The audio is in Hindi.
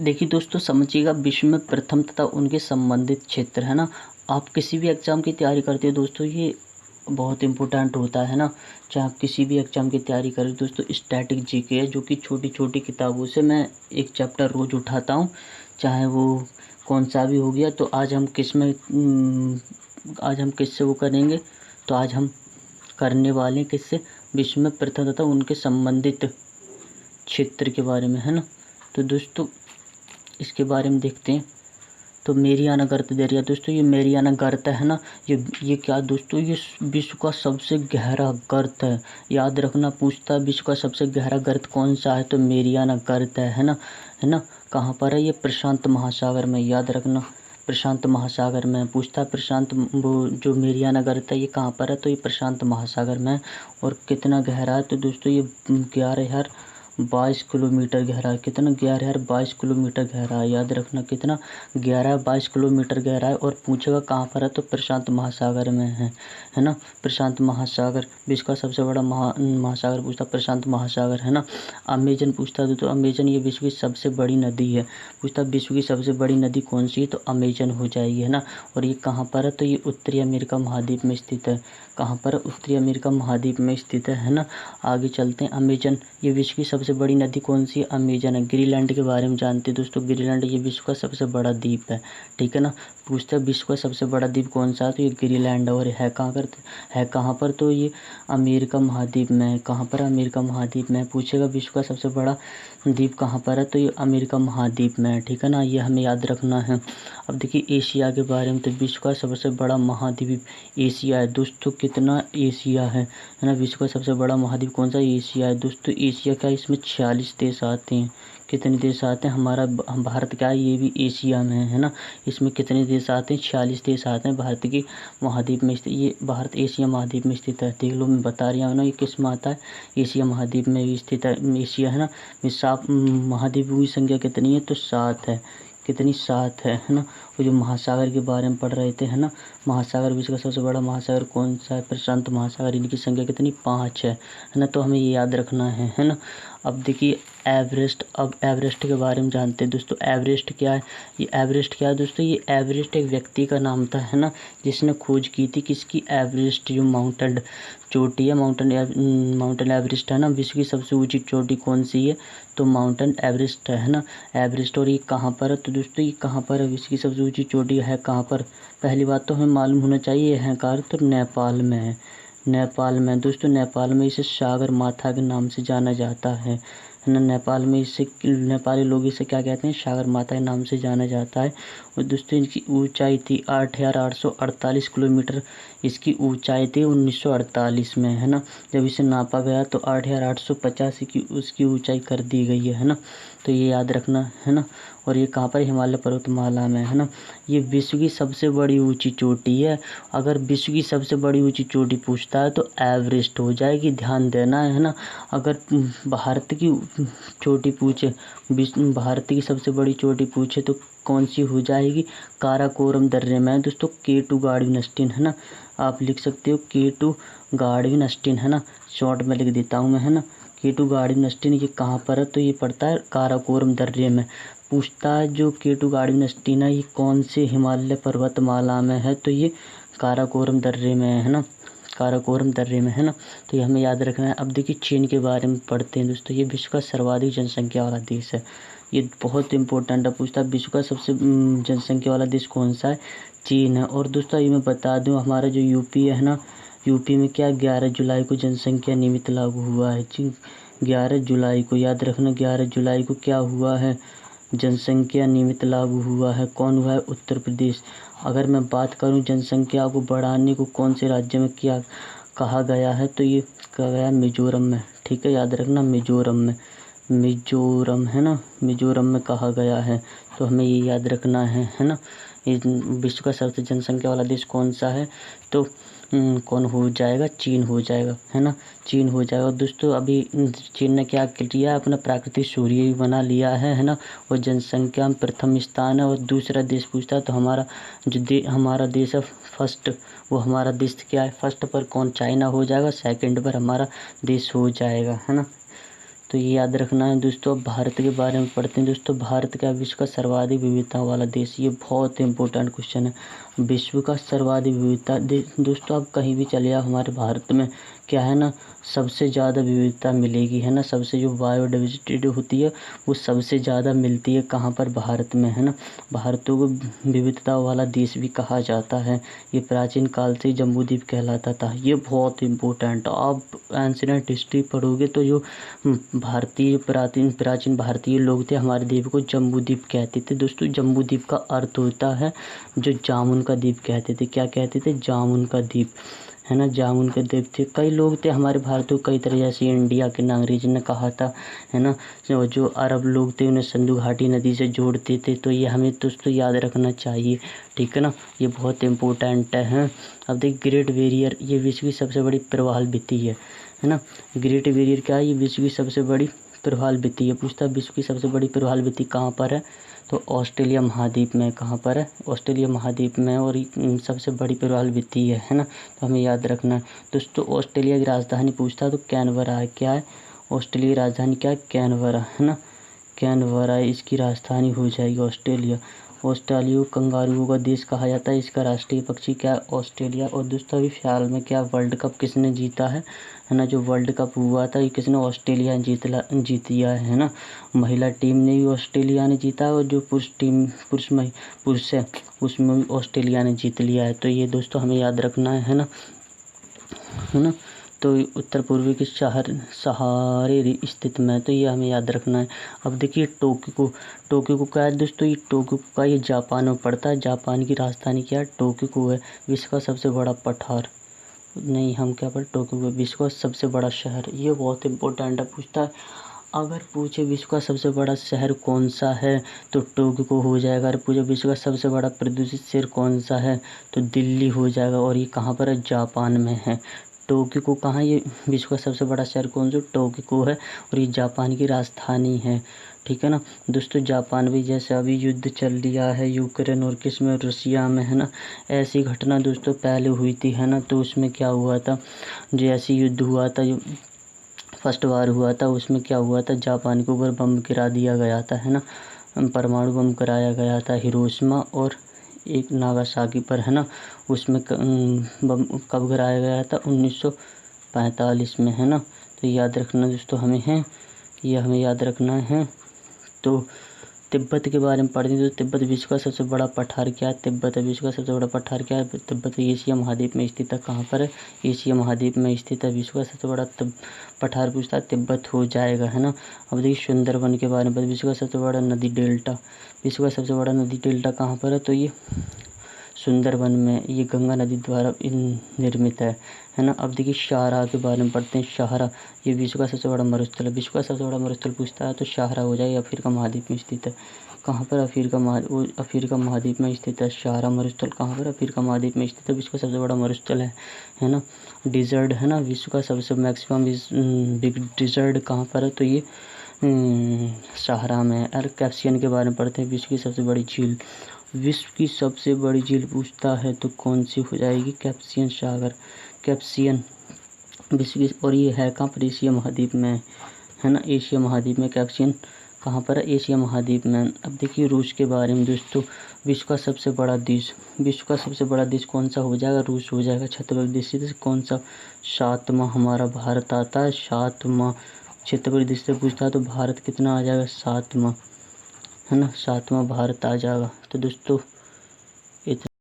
देखिए दोस्तों, समझिएगा विश्व में प्रथम तथा उनके संबंधित क्षेत्र है ना। आप किसी भी एग्ज़ाम की तैयारी करते हो दोस्तों, ये बहुत इम्पोर्टेंट होता है ना। चाहे आप किसी भी एग्ज़ाम की तैयारी करें दोस्तों, स्टैटिक जीके है जो कि छोटी छोटी किताबों से मैं एक चैप्टर रोज़ उठाता हूँ, चाहे वो कौन सा भी हो गया। तो आज हम किससे वो करेंगे। तो आज हम करने वाले हैं किससे, विश्व में प्रथम तथा उनके संबंधित क्षेत्र के बारे में, है ना। तो दोस्तों इसके बारे में देखते हैं। तो मेरियाना गर्त एरिया दोस्तों, ये मेरियाना गर्त है ना। ये क्या दोस्तों, ये विश्व का सबसे गहरा गर्त है। याद रखना, पूछता है विश्व का सबसे गहरा गर्त कौन सा है, तो मेरियाना गर्त है ना। है ना, कहाँ पर है ये, प्रशांत महासागर में। याद रखना, प्रशांत महासागर में पूछता है। प्रशांत वो जो मेरियाना गर्त है ये कहाँ पर है, तो ये प्रशांत महासागर में है। और कितना गहरा है, तो दोस्तों ये 11,022 किलोमीटर गहरा है। कितना, 11,022 किलोमीटर गहरा है। याद रखना, कितना, 11,022 किलोमीटर गहरा है। और पूछेगा कहाँ पर है, तो प्रशांत महासागर में है ना। प्रशांत महासागर विश्व का सबसे बड़ा महासागर पूछता, प्रशांत महासागर, है ना। अमेजन पूछता है तो अमेजन ये विश्व की सबसे बड़ी नदी है। पूछता विश्व की सबसे बड़ी नदी कौन सी है, तो अमेजन हो जाएगी, है ना। और ये कहाँ पर है, तो ये उत्तरी अमेरिका महाद्वीप में स्थित है। कहाँ पर, उत्तरी अमेरिका महाद्वीप में स्थित है ना। आगे चलते हैं। अमेजन ये विश्व की सबसे बड़ी नदी कौन सी है, अमेजन है। ग्रीनलैंड के बारे में जानते हैं दोस्तों, ग्रीनलैंड ये विश्व का सबसे बड़ा द्वीप है, ठीक है ना। पूछते हैं विश्व का सबसे बड़ा द्वीप कौन सा है, तो ये ग्रीनलैंड है। और है कहाँ पर, तो ये अमेरिका महाद्वीप में है। कहाँ पर, अमेरिका महाद्वीप में। पूछेगा विश्व का सबसे बड़ा द्वीप कहाँ पर है, तो ये अमेरिका महाद्वीप में है, ठीक है ना। ये हमें याद रखना है। अब देखिए एशिया के बारे में, तो विश्व का सबसे बड़ा महाद्वीप एशिया है दोस्तों। कितना, एशिया है ना। विश्व का सबसे बड़ा महाद्वीप कौन सा, एशिया है दोस्तों। एशिया क्या, इसमें 46 देश आते हैं। कितने देश आते हैं, हमारा भारत क्या है, ये भी एशिया में है ना। इसमें कितने देश आते हैं, 46 देश आते हैं भारत की महाद्वीप में स्थित। ये भारत एशिया महाद्वीप में स्थित है। देख लो, मैं बता रहा हूँ ना, ये किस में आता है, एशिया महाद्वीप में भी स्थित है। एशिया है ना। सात महाद्वीपों की संख्या कितनी है, तो 7 है। कितनी, 7 है ना। वो जो महासागर के बारे में पढ़ रहे थे, है ना। महासागर, विश्व का सबसे बड़ा महासागर कौन सा है, प्रशांत महासागर। इनकी संख्या कितनी, 5 है ना। तो हमें ये याद रखना है ना। अब देखिए एवरेस्ट। अब एवरेस्ट के बारे में जानते हैं दोस्तों। एवरेस्ट क्या है, ये एवरेस्ट क्या है दोस्तों, ये एवरेस्ट एक व्यक्ति का नाम था, है ना। जिसने खोज की थी किसकी, एवरेस्ट जो माउंटेन चोटी है, माउंटेन एवरेस्ट है ना। विश्व की सबसे ऊंची चोटी कौन सी है, तो माउंटेन एवरेस्ट है ना। एवरेस्ट। और ये कहाँ पर है, तो दोस्तों ये कहाँ पर है, विश्व की सबसे ऊंची चोटी है कहाँ पर। पहली बात तो हमें मालूम होना चाहिए, है कहाँ, तो नेपाल में है। नेपाल में दोस्तों, नेपाल में इसे सागर माथा के नाम से जाना जाता है ना। नेपाल में इसे, नेपाली लोग इसे क्या कहते हैं, सागर माता के नाम से जाना जाता है। और दोस्तों इनकी ऊंचाई थी 8,848 किलोमीटर। इसकी ऊंचाई थी 1948 में, है ना। जब इसे नापा गया तो 8,885 की उसकी ऊंचाई कर दी गई है ना। तो ये याद रखना, है ना। और ये कहाँ पर, हिमालय पर्वतमाला में, है ना। ये विश्व की सबसे बड़ी ऊंची चोटी है। अगर विश्व की सबसे बड़ी ऊंची चोटी पूछता है तो एवरेस्ट हो जाएगी, ध्यान देना, है ना। अगर भारत की चोटी पूछे, भारत की सबसे बड़ी चोटी पूछे तो कौन सी हो जाएगी, काराकोरम दर्रे में दोस्तों, K2 गार्डविनस्टीन, है ना। आप लिख सकते हो K2 गार्डविनस्टीन, है ना। शॉर्ट में लिख देता हूँ मैं, है ना। K2 गार्डविनस्टीन ये कहाँ पर है, तो ये पड़ता है काराकोरम दर्रे में। पूछता है जो K2 गार्डविनस्टीन है ये कौन से हिमालय पर्वतमाला में है, तो ये काराकोरम दर्रे में है ना। काराकोरम दर्रे में, है ना। तो ये हमें याद रखना है। अब देखिए चीन के बारे में पढ़ते हैं दोस्तों। ये विश्व का सर्वाधिक जनसंख्या वाला देश है। ये बहुत इंपॉर्टेंट है, पूछता है विश्व का सबसे जनसंख्या वाला देश कौन सा है, चीन है। और दोस्तों ये मैं बता दूं, हमारा जो यूपी है ना, यूपी में क्या 11 जुलाई को जनसंख्या निमित लागू हुआ है जी। 11 जुलाई को, याद रखना, 11 जुलाई को क्या हुआ है, जनसंख्या निमित्त लागू हुआ है। कौन हुआ है, उत्तर प्रदेश। अगर मैं बात करूं जनसंख्या को बढ़ाने को कौन से राज्य में क्या कहा गया है, तो ये कहा गया मिजोरम में, ठीक है। याद रखना, मिजोरम में, मिजोरम, है ना। मिजोरम में कहा गया है। तो हमें ये याद रखना है ना। ये विश्व का सबसे जनसंख्या वाला देश कौन सा है, तो कौन हो जाएगा, चीन हो जाएगा, है ना। चीन हो जाएगा। दोस्तों अभी चीन ने क्या किया, अपना प्राकृतिक सूर्य भी बना लिया है ना। और जनसंख्या में प्रथम स्थान है। और दूसरा देश पूछता है तो हमारा हमारा देश है फर्स्ट, वो हमारा देश क्या है, फर्स्ट पर कौन, चाइना हो जाएगा। सेकंड पर हमारा देश हो जाएगा, है ना। तो ये याद रखना है दोस्तों। अब भारत के बारे में पढ़ते हैं दोस्तों। भारत क्या विश्व का सर्वाधिक विविधता वाला देश? ये बहुत इंपॉर्टेंट क्वेश्चन है। विश्व का सर्वाधिक विविधता देश दोस्तों, आप कहीं भी चले जाओ हमारे भारत में क्या है ना, सबसे ज़्यादा विविधता मिलेगी, है ना। सबसे जो बायोडाइवर्सिटी होती है वो सबसे ज़्यादा मिलती है कहाँ पर? भारत में, है ना। भारत को विविधता वाला देश भी कहा जाता है। ये प्राचीन काल से जम्बूद्वीप कहलाता था। ये बहुत इम्पोर्टेंट, आप एंशिएंट हिस्ट्री पढ़ोगे तो जो भारतीय प्राचीन भारतीय लोग थे हमारे द्वीप को जम्बूद्वीप कहते थे दोस्तों। जम्बूद्वीप का अर्थ होता है जो जामुन का द्वीप कहते थे। क्या कहते थे? जामुन का द्वीप, है ना। जामुन के द्वीप थे। कई लोग थे हमारे भारत को कई तरह, जैसे इंडिया के अंग्रेज ने कहा था, है ना। जो अरब लोग थे उन्हें सिंधु घाटी नदी से जोड़ते थे। तो ये हमें दोस्तों याद रखना चाहिए, ठीक है ना। ये बहुत इम्पोर्टेंट है। अब देखिए ग्रेट बैरियर, ये विश्व की सबसे बड़ी प्रवाल भित्ति है ना। ग्रेट बैरियर क्या है? ये विश्व की सबसे बड़ी प्रवाल भित्ति है। पूछता है विश्व की सबसे बड़ी प्रवाल भित्ति कहाँ पर है? तो ऑस्ट्रेलिया महाद्वीप में। कहाँ पर है? ऑस्ट्रेलिया महाद्वीप में। और सबसे बड़ी प्रवाल भित्ति है ना। तो हमें याद रखना है दोस्तों। ऑस्ट्रेलिया की राजधानी पूछता है तो कैनबरा है। क्या है? ऑस्ट्रेलिया की राजधानी क्या है? कैनबरा, है ना। कैनबरा इसकी राजधानी हो जाएगी ऑस्ट्रेलिया। ऑस्ट्रेलिया को कंगारुओं का देश कहा जाता है। इसका राष्ट्रीय पक्षी क्या है? ऑस्ट्रेलिया। और दोस्तों अभी फिलहाल में क्या वर्ल्ड कप किसने जीता है ना। जो वर्ल्ड कप हुआ था ये किसने? ऑस्ट्रेलिया ने जीत लिया है ना। महिला टीम ने भी ऑस्ट्रेलिया ने जीता, और जो पुरुष है उसमें भी ऑस्ट्रेलिया ने जीत लिया है। तो ये दोस्तों हमें याद रखना है ना, है ना। तो उत्तर पूर्वी के सहारे स्थित में, तो ये हमें याद रखना है। अब देखिए टोक्यो क्या है दोस्तों? ये टोक्यो का ये जापान में पड़ता है। जापान की राजधानी क्या है? टोक्यो है। विश्व का सबसे बड़ा पठार, नहीं हम क्या पढ़े? टोक्यो विश्व का सबसे बड़ा शहर। ये बहुत इंपॉर्टेंट है। पूछता है अगर पूछे विश्व का सबसे बड़ा शहर कौन सा है तो टोक्यो हो जाएगा। अगर पूछे विश्व का सबसे बड़ा प्रदूषित शहर कौन सा है तो दिल्ली हो जाएगा। और ये कहाँ पर है? जापान में है। टोक्यो कहाँ? ये विश्व का सबसे बड़ा शहर कौन सा? टोक्यो है। और ये जापान की राजधानी है, ठीक है ना दोस्तों। जापान भी जैसे अभी युद्ध चल रहा है यूक्रेन और किसमें? रशिया में, है ना। ऐसी घटना दोस्तों पहले हुई थी, है ना। तो उसमें क्या हुआ था? जो ऐसी युद्ध हुआ था, जो फर्स्ट वार हुआ था, उसमें क्या हुआ था? जापान के ऊपर बम गिरा दिया गया था, है ना। परमाणु बम कराया गया था हिरोशिमा और एक नागासाकी पर, है ना। उसमें बम कब गिराया गया था? 1945 में, है ना। तो याद रखना दोस्तों हमें है, ये हमें याद रखना है। तो तिब्बत के बारे में पढ़ते हैं तो तिब्बत विश्व का सबसे बड़ा पठार क्या है? तिब्बत विश्व का सबसे बड़ा पठार क्या है? तिब्बत एशिया महाद्वीप में स्थित है। कहाँ पर है? एशिया महाद्वीप में स्थित है। विश्व का सबसे बड़ा पठार पूछता है तिब्बत हो जाएगा, है ना। अब देखिए सुंदरबन के बारे में, विश्व का सबसे बड़ा नदी डेल्टा, विश्व का सबसे बड़ा नदी डेल्टा कहाँ पर है? तो ये सुंदरबन में, ये गंगा नदी द्वारा निर्मित है ना। अब देखिए शाहरा के बारे में पढ़ते हैं। शाहरा ये विश्व का सबसे बड़ा मरुस्थल है। विश्व का सबसे बड़ा मरुस्थल पूछता है तो शाहरा हो जाएगा। अफ्रीका महाद्वीप में स्थित है। कहाँ पर? अफ्रीका महाद्वीप में स्थित है। शाहरा मरुस्थल कहाँ पर? अफ्रीका महाद्वीप में स्थित है। विश्व का सबसे बड़ा मरुस्थल है ना। डिजर्ट, है ना। विश्व का सबसे मैक्सिमम बिग डिजर्ट कहाँ पर है? तो ये सहारा में है। और कैप्सियन के बारे में पढ़ते हैं। विश्व की सबसे बड़ी झील, विश्व की सबसे बड़ी झील पूछता है तो कौन सी हो जाएगी? कैप्सियन सागर। कैप्सियन विश्व की, और ये है कहाँ पर? एशिया महाद्वीप में, है ना। एशिया महाद्वीप में कैप्सियन कहाँ पर है? एशिया महाद्वीप में। अब देखिए रूस के बारे में दोस्तों। विश्व का सबसे बड़ा देश, विश्व का सबसे बड़ा देश कौन सा हो जाएगा? रूस हो जाएगा। क्षेत्रफल दृष्टि से कौन सा? 7वां हमारा भारत आता है। 7वां क्षेत्रफल दृष्टि से पूछता है तो भारत कितना आ जाएगा? 7वां, है ना। 7वां भारत आ जाएगा। तो दोस्तों इतना